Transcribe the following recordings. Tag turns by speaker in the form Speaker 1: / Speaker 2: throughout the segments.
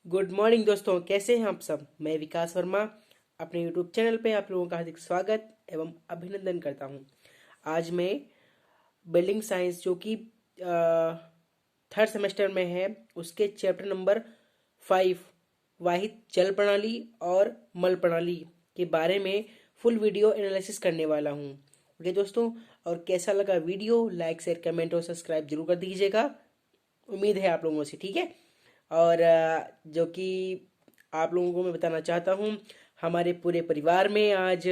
Speaker 1: Good morning दोस्तों, कैसे हैं आप सब। मैं विकास वर्मा अपने यूट्यूब चैनल पे आप लोगों का हार्दिक स्वागत एवं अभिनंदन करता हूं। आज मैं बिल्डिंग साइंस जो कि थर्ड सेमेस्टर में है उसके चैप्टर नंबर 5 वाहित जल प्रणाली और मल प्रणाली के बारे में फुल वीडियो एनालिसिस करने वाला हूं। ओके दोस्तों, और कैसा लगा वीडियो, लाइक शेयर कमेंट और सब्सक्राइब जरूर कर दीजिएगा। उम्मीद है आप लोगों से, ठीक है। और जो कि आप लोगों को मैं बताना चाहता हूँ, हमारे पूरे परिवार में आज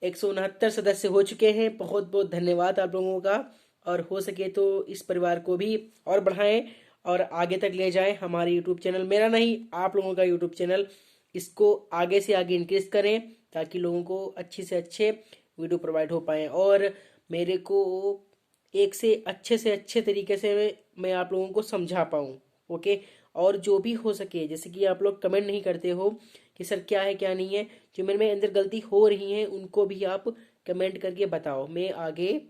Speaker 1: 169 सदस्य हो चुके हैं। बहुत बहुत धन्यवाद आप लोगों का। और हो सके तो इस परिवार को भी और बढ़ाएं और आगे तक ले जाएं। हमारे यूट्यूब चैनल, मेरा नहीं आप लोगों का यूट्यूब चैनल, इसको आगे से आगे इंक्रीज करें ताकि लोगों को अच्छे से अच्छे वीडियो प्रोवाइड हो पाएँ। और मेरे को एक से अच्छे तरीके से मैं आप लोगों को समझा पाऊँ। ओके। और जो भी हो सके, जैसे कि आप लोग कमेंट नहीं करते हो कि सर क्या है क्या नहीं है, जो मेरे में अंदर गलती हो रही है उनको भी आप कमेंट करके बताओ, मैं आगे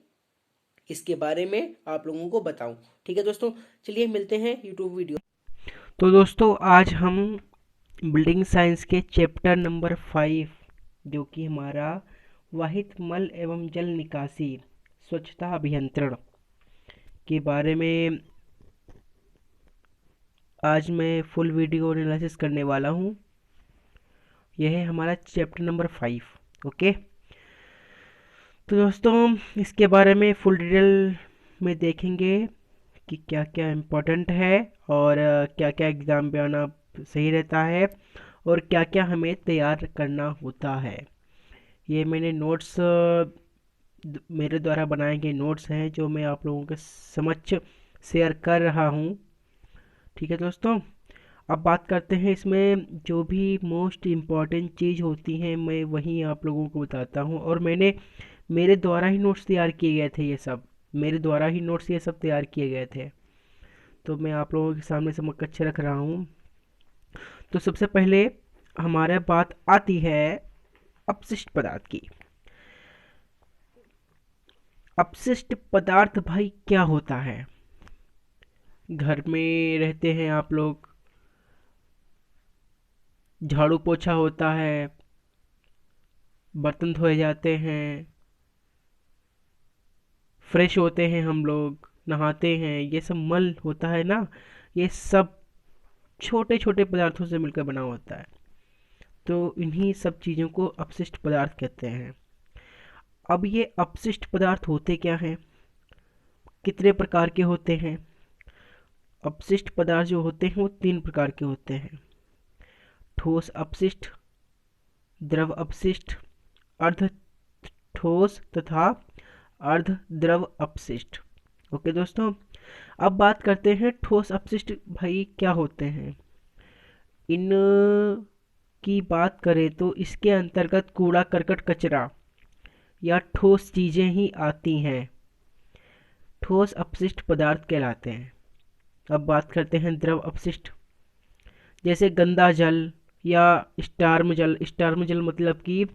Speaker 1: इसके बारे में आप लोगों को बताऊं। ठीक है दोस्तों, चलिए मिलते हैं यूट्यूब वीडियो। तो दोस्तों, आज हम बिल्डिंग साइंस के चैप्टर नंबर 5 जो कि हमारा वाहित मल एवं जल निकासी स्वच्छता अभियंत्रण के बारे में आज मैं फुल वीडियो एनालिसिस करने वाला हूँ। यह है हमारा चैप्टर नंबर 5। ओके। तो दोस्तों, इसके बारे में फुल डिटेल में देखेंगे कि क्या क्या इम्पोर्टेंट है और क्या क्या एग्ज़ाम में आना सही रहता है और क्या क्या हमें तैयार करना होता है। ये मैंने नोट्स, मेरे द्वारा बनाए गए नोट्स हैं जो मैं आप लोगों के समक्ष शेयर कर रहा हूँ। ठीक है दोस्तों, अब बात करते हैं इसमें जो भी मोस्ट इम्पॉर्टेंट चीज़ होती हैं मैं वही आप लोगों को बताता हूँ। और मैंने मेरे द्वारा ही नोट्स तैयार किए गए थे, ये सब मेरे द्वारा ही नोट्स ये सब तैयार किए गए थे, तो मैं आप लोगों के सामने समकक्ष रख रहा हूँ। तो सबसे पहले हमारे बात आती है अपशिष्ट पदार्थ की। अपशिष्ट पदार्थ भाई क्या होता है। घर में रहते हैं आप लोग, झाड़ू पोछा होता है, बर्तन धोए जाते हैं, फ्रेश होते हैं, हम लोग नहाते हैं, ये सब मल होता है ना। ये सब छोटे छोटे पदार्थों से मिलकर बना होता है, तो इन्हीं सब चीज़ों को अपशिष्ट पदार्थ कहते हैं। अब ये अपशिष्ट पदार्थ होते क्या हैं, कितने प्रकार के होते हैं। अपशिष्ट पदार्थ जो होते हैं वो 3 प्रकार के होते हैं: ठोस अपशिष्ट, द्रव अपशिष्ट, अर्ध ठोस तथा अर्ध द्रव अपशिष्ट। ओके दोस्तों, अब बात करते हैं ठोस अपशिष्ट भाई क्या होते हैं। इन की बात करें तो इसके अंतर्गत कूड़ा करकट कचरा या ठोस चीज़ें ही आती हैं, ठोस अपशिष्ट पदार्थ कहलाते हैं। अब बात करते हैं द्रव अपशिष्ट, जैसे गंदा जल या स्टार्म जल। स्टार्म जल मतलब कि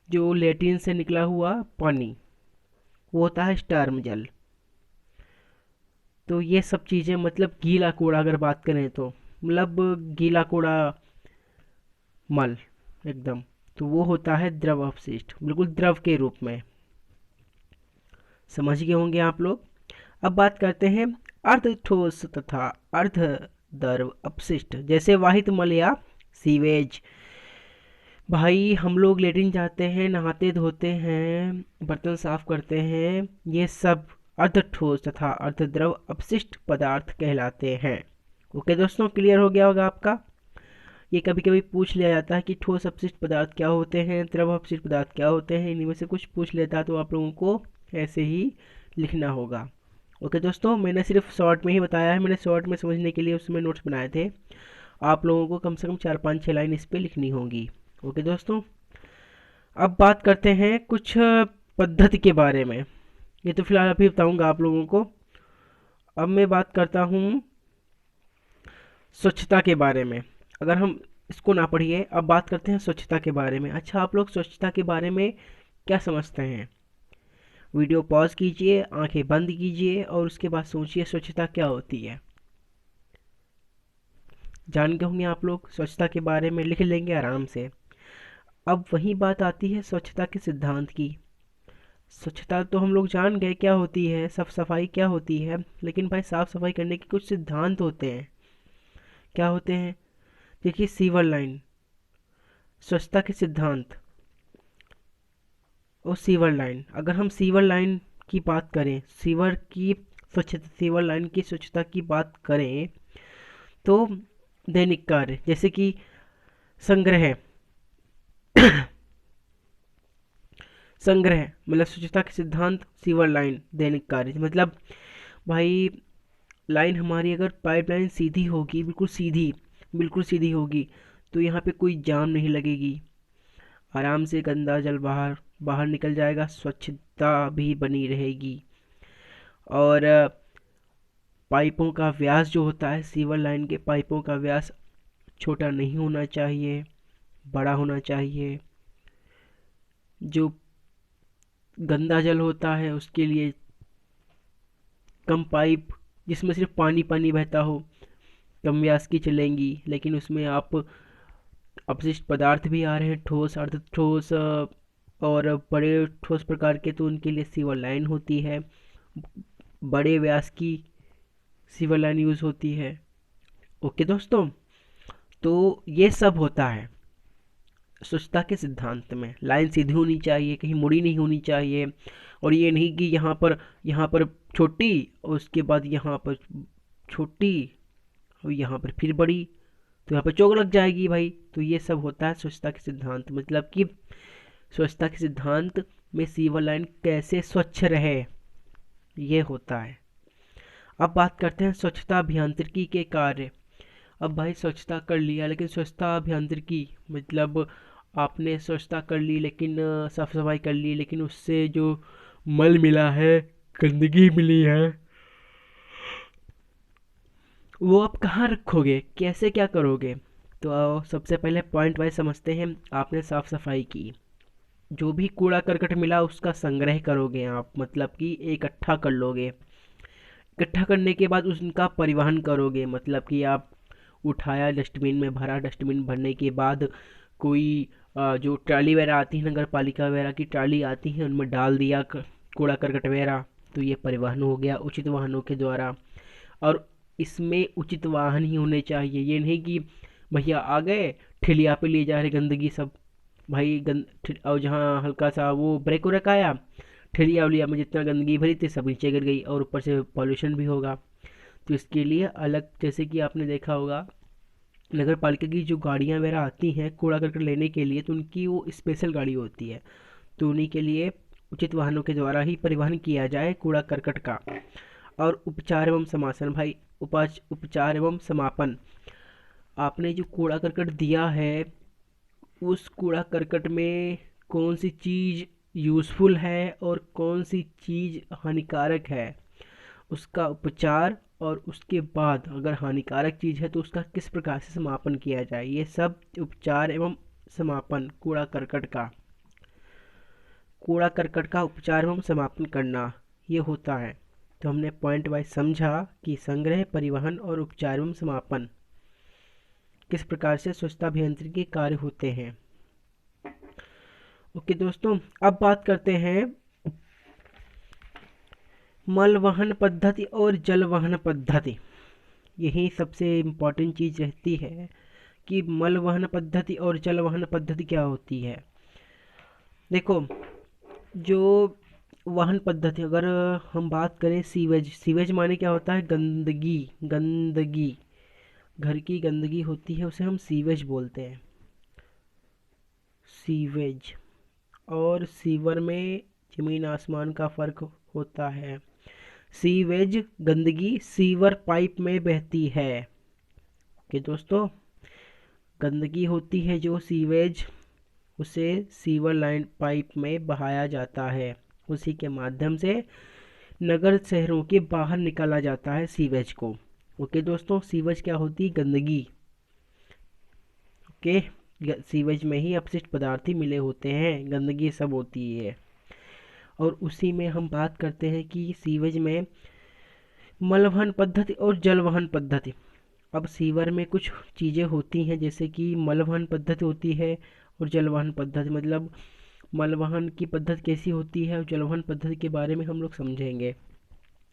Speaker 1: जो लेट्रिन से निकला हुआ पानी, वो होता है स्टार्म जल। तो ये सब चीज़ें मतलब गीला कूड़ा, अगर बात करें तो मतलब गीला कूड़ा, मल एकदम, तो वो होता है द्रव अपशिष्ट, बिल्कुल द्रव के रूप में। समझ गए होंगे आप लोग। अब बात करते हैं अर्ध ठोस तथा अर्ध द्रव अपशिष्ट, जैसे वाहित मल या सीवेज। भाई हम लोग लेट्रिन जाते हैं, नहाते धोते हैं, बर्तन साफ करते हैं, ये सब अर्ध ठोस तथा अर्ध द्रव अपशिष्ट पदार्थ कहलाते हैं। ओके दोस्तों, क्लियर हो गया होगा आपका। ये कभी कभी पूछ लिया जाता है कि ठोस अपशिष्ट पदार्थ क्या होते हैं, द्रव अपशिष्ट पदार्थ क्या होते हैं, इनमें से कुछ पूछ लेता है तो आप लोगों को ऐसे ही लिखना होगा। ओके दोस्तों, मैंने सिर्फ शॉर्ट में ही बताया है, मैंने शॉर्ट में समझने के लिए उसमें नोट्स बनाए थे। आप लोगों को कम से कम 4-5-6 लाइन इस पर लिखनी होगी। ओके दोस्तों, अब बात करते हैं कुछ पद्धति के बारे में। ये तो फिलहाल अभी बताऊंगा आप लोगों को। अब मैं बात करता हूँ स्वच्छता के बारे में। अगर हम इसको ना पढ़िए, अब बात करते हैं स्वच्छता के बारे में। अच्छा, आप लोग स्वच्छता के बारे में क्या समझते हैं। वीडियो पॉज कीजिए, आंखें बंद कीजिए और उसके बाद सोचिए स्वच्छता क्या होती है। जान गए होंगे आप लोग, स्वच्छता के बारे में लिख लेंगे आराम से। अब वही बात आती है स्वच्छता के सिद्धांत की। स्वच्छता तो हम लोग जान गए क्या होती है, साफ सफाई क्या होती है, लेकिन भाई साफ सफाई करने के कुछ सिद्धांत होते हैं। क्या होते हैं? देखिए, सीवर लाइन, स्वच्छता के सिद्धांत और सीवर लाइन। अगर हम सीवर लाइन की बात करें, सीवर लाइन की स्वच्छता की बात करें, तो दैनिक कार्य जैसे कि संग्रह, संग्रह मतलब स्वच्छता के सिद्धांत, सीवर लाइन, दैनिक कार्य मतलब भाई लाइन हमारी अगर पाइपलाइन सीधी होगी, बिल्कुल सीधी होगी, तो यहाँ पे कोई जाम नहीं लगेगी, आराम से गंदा जल बाहर बाहर निकल जाएगा, स्वच्छता भी बनी रहेगी। और पाइपों का व्यास जो होता है, सीवर लाइन के पाइपों का व्यास छोटा नहीं होना चाहिए, बड़ा होना चाहिए। जो गंदा जल होता है उसके लिए कम पाइप, जिसमें सिर्फ पानी पानी बहता हो, कम व्यास की चलेंगी, लेकिन उसमें आप अपशिष्ट पदार्थ भी आ रहे हैं, ठोस अर्ध ठोस और बड़े ठोस प्रकार के, तो उनके लिए सीवर लाइन होती है, बड़े व्यास की सीवर लाइन यूज़ होती है। ओके दोस्तों, तो ये सब होता है स्वच्छता के सिद्धांत में। लाइन सीधी होनी चाहिए, कहीं मुड़ी नहीं होनी चाहिए, और ये नहीं कि यहाँ पर छोटी और उसके बाद यहाँ पर छोटी और यहाँ पर फिर बड़ी, तो यहाँ पर चोक लग जाएगी भाई। तो ये सब होता है स्वच्छता के सिद्धांत, मतलब कि स्वच्छता के सिद्धांत में सीवर लाइन कैसे स्वच्छ रहे, ये होता है। अब बात करते हैं स्वच्छता अभियांत्रिकी के कार्य। अब भाई स्वच्छता कर लिया, लेकिन स्वच्छता अभियांत्रिकी मतलब आपने स्वच्छता कर ली, लेकिन साफ सफाई कर ली, लेकिन उससे जो मल मिला है, गंदगी मिली है, वो आप कहाँ रखोगे, कैसे क्या करोगे? तो आओ सबसे पहले पॉइंट वाइज समझते हैं। आपने साफ सफाई की, जो भी कूड़ा करकट मिला उसका संग्रह करोगे आप, मतलब कि इकट्ठा कर लोगे। इकट्ठा करने के बाद उनका परिवहन करोगे, मतलब कि आप उठाया, डस्टबिन में भरा, डस्टबिन भरने के बाद कोई जो ट्राली वगैरह आती है, नगर पालिका वगैरह की ट्राली आती है, उनमें डाल दिया कूड़ा करकट वगैरह, तो ये परिवहन हो गया उचित वाहनों के द्वारा। और इसमें उचित वाहन ही होने चाहिए, ये नहीं कि भैया आ गए ठेलिया पे ले जा रहे गंदगी सब, भाई और जहाँ हल्का सा वो ब्रेक व्रेक आया, ठेलिया उलिया में जितना गंदगी भरी थी सब नीचे गिर गई, और ऊपर से पॉल्यूशन भी होगा। तो इसके लिए अलग, जैसे कि आपने देखा होगा नगर पालिका की जो गाड़ियाँ वगैरह आती हैं कूड़ा करकट लेने के लिए, तो उनकी वो स्पेशल गाड़ी होती है, तो उन्हीं के लिए उचित वाहनों के द्वारा ही परिवहन किया जाए कूड़ा करकट का। और उपचार एवं समापन भाई, उपचार एवं समापन, आपने जो कूड़ा करकट दिया है उस कूड़ा करकट में कौन सी चीज़ यूज़फुल है और कौन सी चीज़ हानिकारक है, उसका उपचार, और उसके बाद अगर हानिकारक चीज़ है तो उसका किस प्रकार से समापन किया जाए, ये सब उपचार एवं समापन कूड़ा करकट का उपचार एवं समापन करना, ये होता है। तो हमने पॉइंट वाइज समझा कि संग्रह, परिवहन और उपचार एवं समापन किस प्रकार से स्वच्छता अभियांत्रिकी के कार्य होते हैं। ओके दोस्तों, अब बात करते हैं मल वहन पद्धति और जल वहन पद्धति। यही सबसे इम्पोर्टेंट चीज़ रहती है कि मल वहन पद्धति और जल वहन पद्धति क्या होती है। देखो, जो वाहन पद्धति, अगर हम बात करें सीवेज, सीवेज माने क्या होता है, गंदगी, गंदगी, घर की गंदगी होती है उसे हम सीवेज बोलते हैं, सीवेज। और सीवर में जमीन आसमान का फर्क होता है। सीवेज गंदगी सीवर पाइप में बहती है। ओके दोस्तों, गंदगी होती है जो सीवेज, उसे सीवर लाइन पाइप में बहाया जाता है, उसी के माध्यम से नगर शहरों के बाहर निकाला जाता है सीवेज को। ओके दोस्तों, सीवेज क्या होती है, गंदगी। ओके, सीवेज में ही अपशिष्ट पदार्थ ही मिले होते हैं, गंदगी सब होती है। और उसी में हम बात करते हैं कि सीवेज में मलवहन पद्धति और जलवहन पद्धति। अब सीवर में कुछ चीज़ें होती हैं, जैसे कि मलवहन पद्धति होती है और जलवहन पद्धति। मतलब मलवहन की पद्धति कैसी होती है और जलवहन पद्धति के बारे में हम लोग समझेंगे।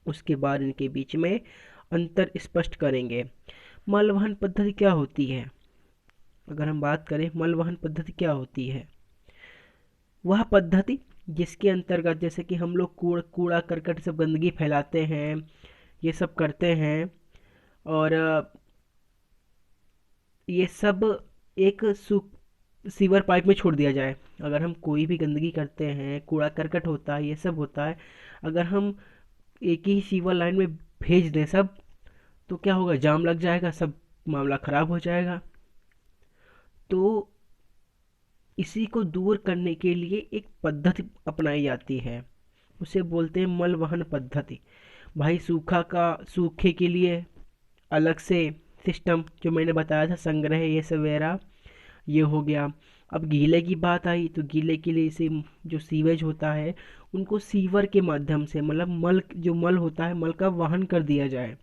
Speaker 1: उसके बाद इनके बीच में अंतर स्पष्ट करेंगे। मलवहन पद्धति क्या होती है? अगर हम बात करें मलवहन पद्धति क्या होती है, वह पद्धति जिसके अंतर्गत जैसे कि हम लोग कूड़ा करकट सब गंदगी फैलाते हैं, ये सब करते हैं, और ये सब एक सीवर पाइप में छोड़ दिया जाए। अगर हम कोई भी गंदगी करते हैं, कूड़ा करकट होता है, ये सब होता है, अगर हम एक ही सीवर लाइन में भेज दें सब, तो क्या होगा, जाम लग जाएगा, सब मामला खराब हो जाएगा। तो इसी को दूर करने के लिए एक पद्धति अपनाई जाती है, उसे बोलते हैं मल वहन पद्धति। भाई सूखे के लिए अलग से सिस्टम, जो मैंने बताया था, संग्रह ये सब वगैरह, ये हो गया। अब गीले की बात आई तो गीले के लिए इसे जो सीवेज होता है उनको सीवर के माध्यम से, मतलब मल होता है, मल का वाहन कर दिया जाए।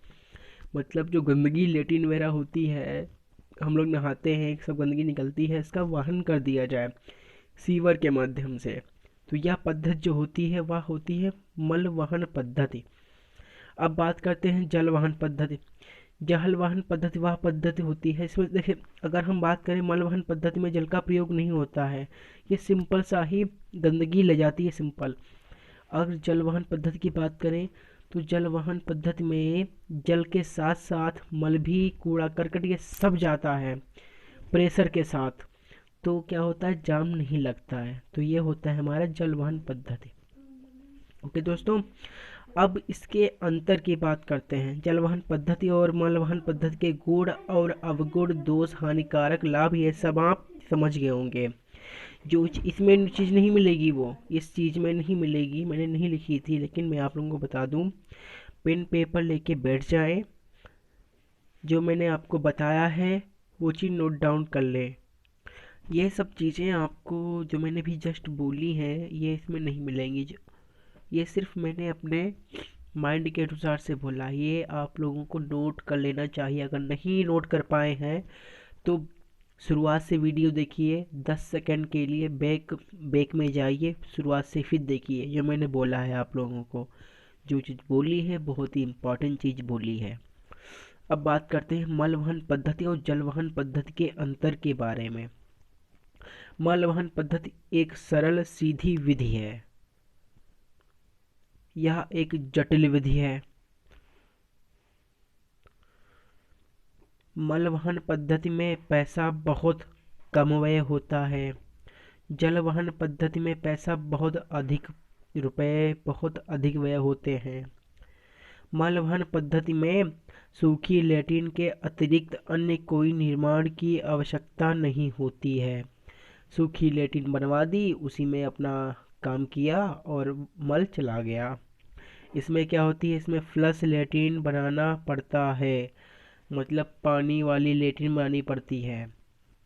Speaker 1: मतलब जो गंदगी लेटिन वगैरह होती है, हम लोग नहाते हैं, सब गंदगी निकलती है, इसका वाहन कर दिया जाए सीवर के माध्यम से। तो यह पद्धति जो होती है वह होती है मल वहन पद्धति। अब बात करते हैं जल वहन पद्धति। जल वहन पद्धति वह पद्धति होती है, इसमें देखिए, अगर हम बात करें मल वहन पद्धति में जल का प्रयोग नहीं होता है, ये सिंपल सा ही गंदगी ले जाती है, सिंपल। अगर जल वहन पद्धति की बात करें तो जल वहन पद्धति में जल के साथ साथ मल भी, कूड़ा करकट, ये सब जाता है प्रेशर के साथ, तो क्या होता है, जाम नहीं लगता है। तो ये होता है हमारा जल वहन पद्धति। ओके दोस्तों, अब इसके अंतर की बात करते हैं। जल वहन पद्धति और मल वहन पद्धति के गुण और अवगुण, दोष, हानिकारक, लाभ, ये सब आप समझ गए होंगे। जो इसमें चीज़ नहीं मिलेगी वो इस चीज़ में नहीं मिलेगी, मैंने नहीं लिखी थी, लेकिन मैं आप लोगों को बता दूं। पेन पेपर लेके बैठ जाएं, जो मैंने आपको बताया है वो चीज़ नोट डाउन कर लें। ये सब चीज़ें आपको जो मैंने भी जस्ट बोली हैं ये इसमें नहीं मिलेंगी। ये सिर्फ मैंने अपने माइंड के अनुसार से बोला, ये आप लोगों को नोट कर लेना चाहिए। अगर नहीं नोट कर पाए हैं तो शुरुआत से वीडियो देखिए, 10 सेकंड के लिए बैक में जाइए, शुरुआत से फिर देखिए जो मैंने बोला है आप लोगों को। जो चीज़ बोली है बहुत ही इम्पोर्टेंट चीज़ बोली है। अब बात करते हैं मल वहन पद्धति और जल वहन पद्धति के अंतर के बारे में। मल वहन पद्धति एक सरल सीधी विधि है, यह एक जटिल विधि है। मल वहन पद्धति में पैसा बहुत कम व्यय होता है, जल वहन पद्धति में पैसा बहुत अधिक, रुपए बहुत अधिक व्यय होते हैं। मल वहन पद्धति में सूखी लैट्रिन के अतिरिक्त अन्य कोई निर्माण की आवश्यकता नहीं होती है। सूखी लैट्रिन बनवा दी, उसी में अपना काम किया और मल चला गया। इसमें क्या होती है, इसमें फ्लश लैट्रिन बनाना पड़ता है, मतलब पानी वाली लैट्रिन बनानी पड़ती है।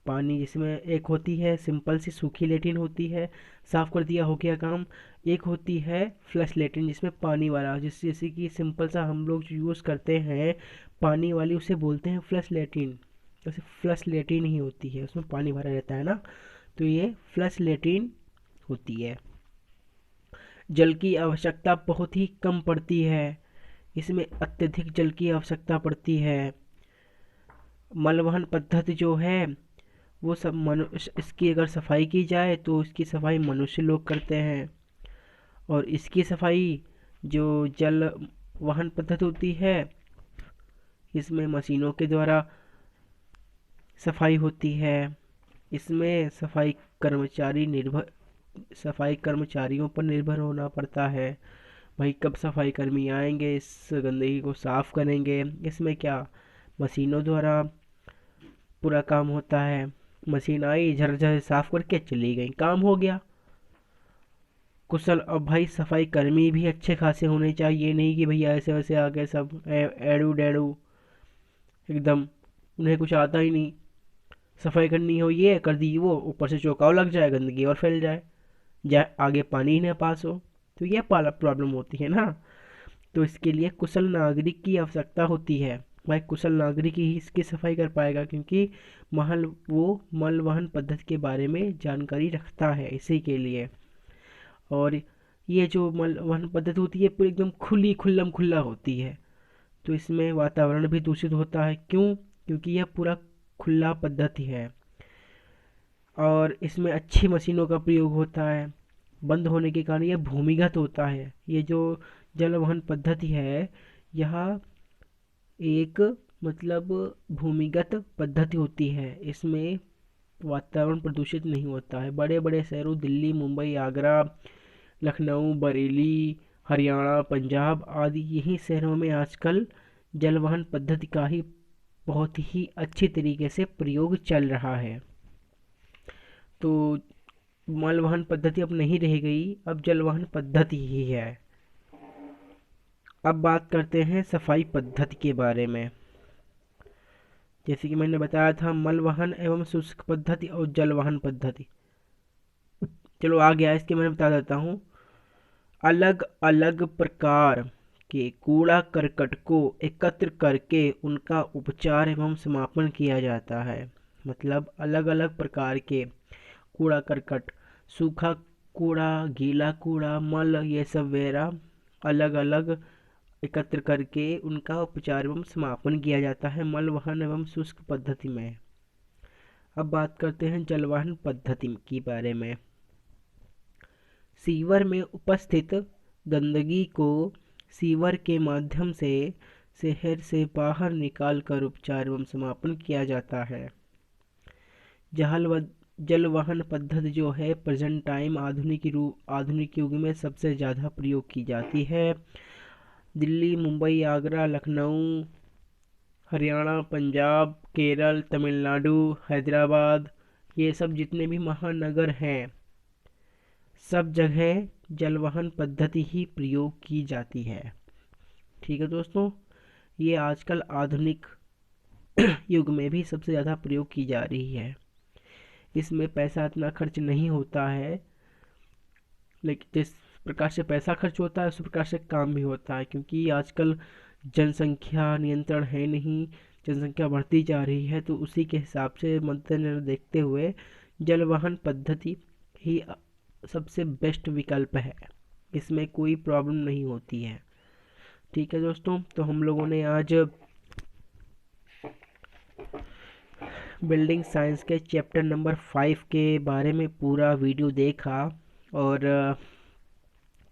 Speaker 1: पानी जिसमें एक होती है सिंपल सी सूखी लैट्रिन होती है, साफ कर दिया हो गया काम। एक होती है फ्लश लैट्रिन जिसमें पानी वाला, जैसे कि सिंपल सा हम लोग जो यूज़ करते हैं पानी वाली, उसे बोलते हैं फ्लश लैट्रिन। वैसे फ्लश लैट्रिन ही होती है, उसमें पानी भरा रहता है ना, तो ये फ्लश लैट्रिन होती है। जल की आवश्यकता बहुत ही कम पड़ती है, इसमें अत्यधिक जल की आवश्यकता पड़ती है। मलवहन पद्धति जो है वो सब मनुष्य, इसकी अगर सफाई की जाए तो इसकी सफाई मनुष्य लोग करते हैं, और इसकी सफाई जो जल वहन पद्धति होती है इसमें मशीनों के द्वारा सफाई होती है। इसमें सफाई कर्मचारियों पर निर्भर होना पड़ता है। भाई कब सफाई कर्मी आएंगे, इस गंदगी को साफ करेंगे। इसमें क्या, मशीनों द्वारा पूरा काम होता है। मशीन आई, झर साफ करके चली गई, काम हो गया। कुशल, अब भाई सफाई कर्मी भी अच्छे खासे होने चाहिए, नहीं कि भैया ऐसे वैसे आ गए सब एड़ू डेड़ू एकदम, उन्हें कुछ आता ही नहीं। सफाई करनी हो ये कर दी, वो ऊपर से चौकाव लग जाए, गंदगी और फैल जाए, आगे पानी ही ना पास हो, तो यह प्रॉब्लम होती है ना। तो इसके लिए कुशल नागरिक की आवश्यकता होती है। भाई कुशल नागरिक ही इसकी सफाई कर पाएगा, क्योंकि वो मल वहन पद्धति के बारे में जानकारी रखता है इसी के लिए। और ये जो मल वहन पद्धति होती है पूरी एकदम खुली खुल्लम खुल्ला होती है, तो इसमें वातावरण भी दूषित होता है। क्यों? क्योंकि यह पूरा खुला पद्धति है और इसमें अच्छी मशीनों का प्रयोग होता है। बंद होने के कारण यह भूमिगत होता है। ये जो जल वहन पद्धति है, यह एक मतलब भूमिगत पद्धति होती है। इसमें वातावरण प्रदूषित नहीं होता है। बड़े बड़े शहरों दिल्ली, मुंबई, आगरा, लखनऊ, बरेली, हरियाणा, पंजाब आदि यही शहरों में आजकल जल वहन पद्धति का ही बहुत ही अच्छी तरीके से प्रयोग चल रहा है। तो मल वहन पद्धति अब नहीं रह गई, अब जल वहन पद्धति ही है। अब बात करते हैं सफाई पद्धति के बारे में। जैसे कि मैंने बताया था, मल वहन एवं शुष्क पद्धति और जल वहन पद्धति। चलो आ गया, इसके मैं बता देता हूँ। अलग अलग प्रकार के कूड़ा करकट को एकत्र करके उनका उपचार एवं समापन किया जाता है। मतलब अलग अलग प्रकार के कूड़ा करकट, सूखा कूड़ा, गीला कूड़ा, मल, ये सब वगैरह अलग अलग एकत्र करके उनका उपचार एवं समापन किया जाता है मल वहन एवं शुष्क पद्धति में। अब बात करते हैं जल वहन पद्धति के बारे में। सीवर में उपस्थित गंदगी को सीवर के माध्यम से शहर से बाहर निकाल कर उपचार एवं समापन किया जाता है। जल वहन पद्धति जो है प्रेजेंट टाइम आधुनिक युग में सबसे ज़्यादा प्रयोग की जाती है। दिल्ली, मुंबई, आगरा, लखनऊ, हरियाणा, पंजाब, केरल, तमिलनाडु, हैदराबाद, ये सब जितने भी महानगर हैं, सब जगह जल वहन पद्धति ही प्रयोग की जाती है। ठीक है दोस्तों, ये आजकल आधुनिक युग में भी सबसे ज़्यादा प्रयोग की जा रही है। इसमें पैसा इतना खर्च नहीं होता है, लेकिन जिस प्रकार से पैसा खर्च होता है उस प्रकार से काम भी होता है, क्योंकि आजकल जनसंख्या नियंत्रण है नहीं, जनसंख्या बढ़ती जा रही है। तो उसी के हिसाब से मद्देनजर देखते हुए जल वहन पद्धति ही सबसे बेस्ट विकल्प है। इसमें कोई प्रॉब्लम नहीं होती है। ठीक है दोस्तों, तो हम लोगों ने आज बिल्डिंग साइंस के चैप्टर नंबर 5 के बारे में पूरा वीडियो देखा। और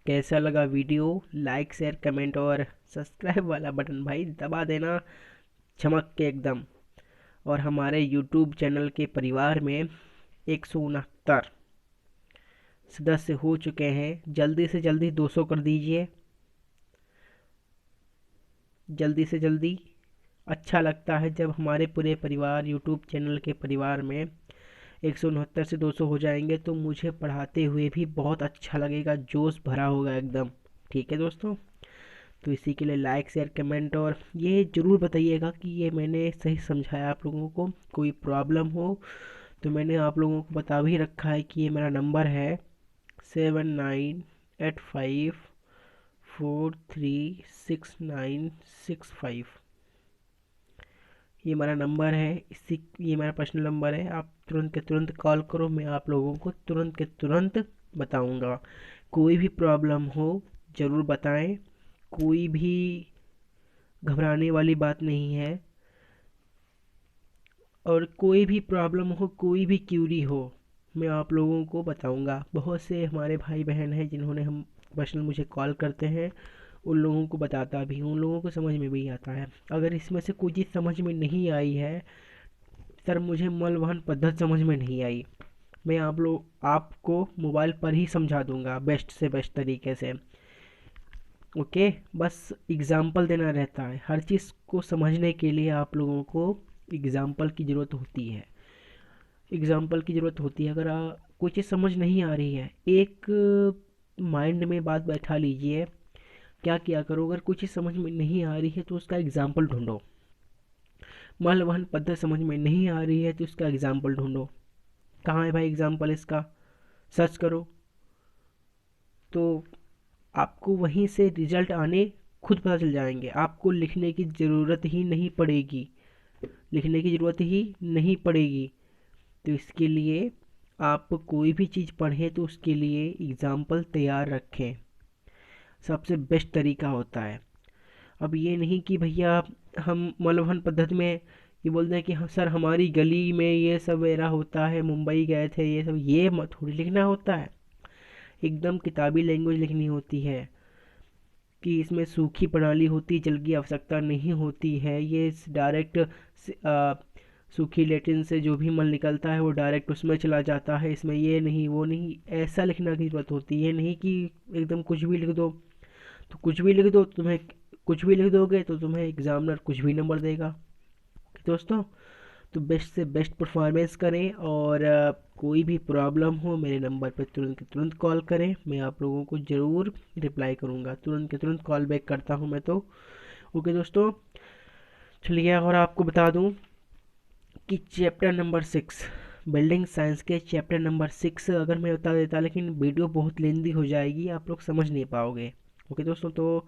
Speaker 1: कैसा लगा वीडियो? लाइक, शेयर, कमेंट और सब्सक्राइब वाला बटन भाई दबा देना चमक के एकदम। और हमारे यूट्यूब चैनल के परिवार में 169 सदस्य हो चुके हैं। जल्दी से जल्दी 200 कर दीजिए, जल्दी से जल्दी। अच्छा लगता है जब हमारे पूरे परिवार यूट्यूब चैनल के परिवार में 169 से 200 हो जाएंगे, तो मुझे पढ़ाते हुए भी बहुत अच्छा लगेगा, जोश भरा होगा एकदम। ठीक है दोस्तों, तो इसी के लिए लाइक, शेयर, कमेंट और ये ज़रूर बताइएगा कि ये मैंने सही समझाया आप लोगों को। कोई प्रॉब्लम हो तो मैंने आप लोगों को बता भी रखा है कि ये मेरा नंबर है 7985436965। ये मेरा नंबर है, ये मेरा पर्सनल नंबर है। आप तुरंत के तुरंत कॉल करो, मैं आप लोगों को तुरंत के तुरंत बताऊंगा। कोई भी प्रॉब्लम हो ज़रूर बताएं, कोई भी घबराने वाली बात नहीं है। और कोई भी प्रॉब्लम हो, कोई भी क्यूरी हो, मैं आप लोगों को बताऊंगा। बहुत से हमारे भाई बहन हैं जिन्होंने हम पर्सनल मुझे कॉल करते हैं, उन लोगों को बताता भी हूँ, उन लोगों को समझ में भी आता है। अगर इसमें से कोई चीज़ समझ में नहीं आई है, सर मुझे मल वहन पद्धति समझ में नहीं आई, मैं आपको मोबाइल पर ही समझा दूंगा बेस्ट से बेस्ट तरीके से। ओके, बस एग्ज़ाम्पल देना रहता है। हर चीज़ को समझने के लिए आप लोगों को एग्ज़ाम्पल की ज़रूरत होती है। एग्ज़ाम्पल की ज़रूरत होती है। अगर कोई चीज़ समझ नहीं आ रही है, एक माइंड में बात बैठा लीजिए। क्या किया करो, अगर कोई चीज़ समझ में नहीं आ रही है तो उसका एग्ज़ाम्पल ढूंढो। मल वहन पद्धति समझ में नहीं आ रही है तो उसका एग्ज़ाम्पल ढूंढो। कहाँ है भाई एग्ज़ाम्पल इसका? सर्च करो, तो आपको वहीं से रिजल्ट आने खुद पता चल जाएंगे, आपको लिखने की ज़रूरत ही नहीं पड़ेगी, लिखने की ज़रूरत ही नहीं पड़ेगी। तो इसके लिए आप कोई भी चीज़ पढ़ें तो उसके लिए एग्ज़ाम्पल तैयार रखें, सबसे बेस्ट तरीका होता है। अब ये नहीं कि भैया हम मलवहन पद्धति में ये बोलते हैं कि हाँ सर हमारी गली में ये सब मेरा होता है, मुंबई गए थे, ये सब ये थोड़ी लिखना होता है। एकदम किताबी लैंग्वेज लिखनी होती है कि इसमें सूखी प्रणाली होती, जल की आवश्यकता नहीं होती है, ये डायरेक्ट सूखी लेटिन से जो भी मल निकलता है वो डायरेक्ट उसमें चला जाता है, इसमें ये नहीं वो नहीं, ऐसा लिखना की जरूरत होती है। नहीं कि एकदम कुछ भी लिख दो, तो कुछ भी लिख दो तुम्हें, कुछ भी लिख दोगे तो तुम्हें एग्जामिनर कुछ भी नंबर देगा। दोस्तों, तो बेस्ट से बेस्ट परफॉर्मेंस करें, और कोई भी प्रॉब्लम हो मेरे नंबर पर तुरंत के तुरंत कॉल करें, मैं आप लोगों को ज़रूर रिप्लाई करूँगा, तुरंत के तुरंत कॉल बैक करता हूँ मैं तो। ओके दोस्तों, चलिए और आपको बता दूँ कि चैप्टर नंबर 6, बिल्डिंग साइंस के चैप्टर नंबर 6 अगर मैं बता देता, लेकिन वीडियो बहुत लेंदी हो जाएगी, आप लोग समझ नहीं पाओगे। ओके दोस्तों, तो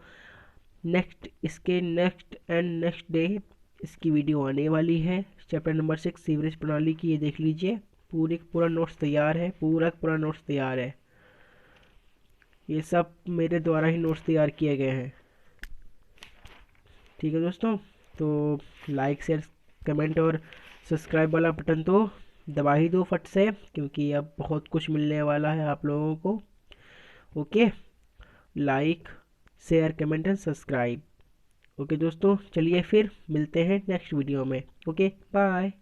Speaker 1: नेक्स्ट इसके नेक्स्ट एंड नेक्स्ट डे इसकी वीडियो आने वाली है, चैप्टर नंबर 6 सीवरेज प्रणाली की। ये देख लीजिए, पूरा नोट्स तैयार है, पूरा नोट्स तैयार है, ये सब मेरे द्वारा ही नोट्स तैयार किए गए हैं। ठीक है दोस्तों, तो लाइक शेयर कमेंट और सब्सक्राइब वाला बटन तो दबा ही दो फट से, क्योंकि अब बहुत कुछ मिलने वाला है आप लोगों को। Okay, like share comment and subscribe. Okay दोस्तों, चलिए फिर मिलते हैं नेक्स्ट वीडियो में। Okay, bye.